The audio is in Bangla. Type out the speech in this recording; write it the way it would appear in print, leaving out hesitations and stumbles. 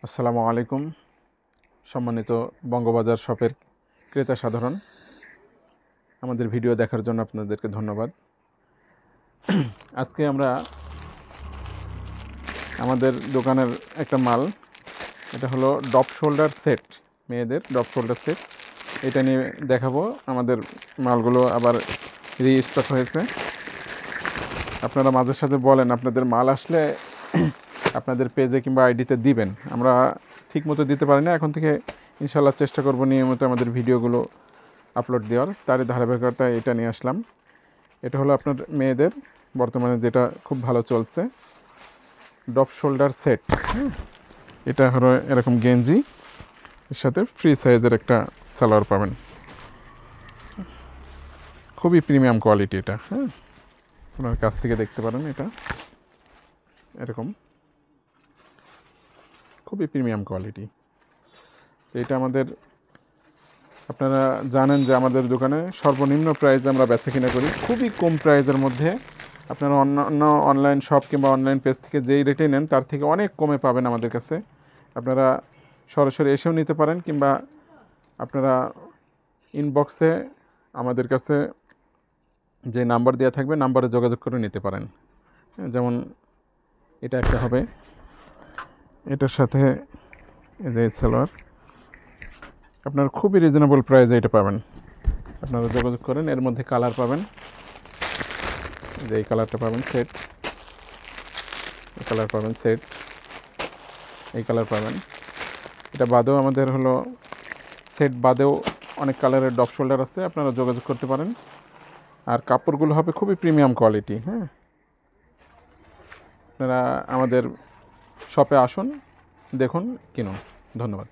আসসালামু আলাইকুম সম্মানিত বঙ্গবাজার শপের ক্রেতা সাধারণ, আমাদের ভিডিও দেখার জন্য আপনাদেরকে ধন্যবাদ। আজকে আমরা আমাদের দোকানের একটা মাল, এটা হলো ডপ শোল্ডার সেট, মেয়েদের ডপ শোল্ডার সেট, এটা নিয়ে দেখাবো। আমাদের মালগুলো আবার রিস্টক হয়েছে। আপনারা মাঝে সাথে বলেন আপনাদের মাল আসলে আপনাদের পেজে কিংবা আইডিতে দিবেন, আমরা ঠিকমতো দিতে পারি না। এখন থেকে ইনশাল্লাহ চেষ্টা করব নিয়মিত আমাদের ভিডিওগুলো আপলোড দেওয়ার। তারই ধারাবাহিকতায় এটা নিয়ে আসলাম। এটা হলো আপনার মেয়েদের বর্তমানে যেটা খুব ভালো চলছে, ডপ শোল্ডার সেট। এটা হলো এরকম গেঞ্জি, এর সাথে ফ্রি সাইজের একটা সালোয়ার পাবেন। খুবই প্রিমিয়াম কোয়ালিটি এটা। আপনার কাছ থেকে দেখতে পারেন, এটা এরকম খুবই প্রিমিয়াম কোয়ালিটি। এটা আমাদের, আপনারা জানেন যে আমাদের দোকানে সর্বনিম্ন প্রাইসে আমরা বেচা কিনা করি, খুবই কম প্রাইসের মধ্যে। আপনারা অন্যান্য অনলাইন শপ কিংবা অনলাইন পেজ থেকে যেই রেটে নেন তার থেকে অনেক কমে পাবেন আমাদের কাছে। আপনারা সরাসরি এসেও নিতে পারেন, কিংবা আপনারা ইনবক্সে আমাদের কাছে যে নাম্বার দেওয়া থাকবে নাম্বারে যোগাযোগ করে নিতে পারেন। যেমন এটা একটা হবে, এটার সাথে এই যে সালোয়ার, আপনার খুবই রিজনেবল প্রাইসে এটা পাবেন। আপনারা যোগাযোগ করেন। এর মধ্যে কালার পাবেন, যে এই কালারটা পাবেন সেট, এই কালার পাবেন সেট, এই কালার পাবেন। এটা বাদেও আমাদের হলো সেট বাদেও অনেক কালারের ডপ শোল্ডার আছে, আপনারা যোগাযোগ করতে পারেন। আর কাপড়গুলো হবে খুবই প্রিমিয়াম কোয়ালিটি। আপনারা আমাদের শপে আসুন, দেখুন, কিনুন। ধন্যবাদ।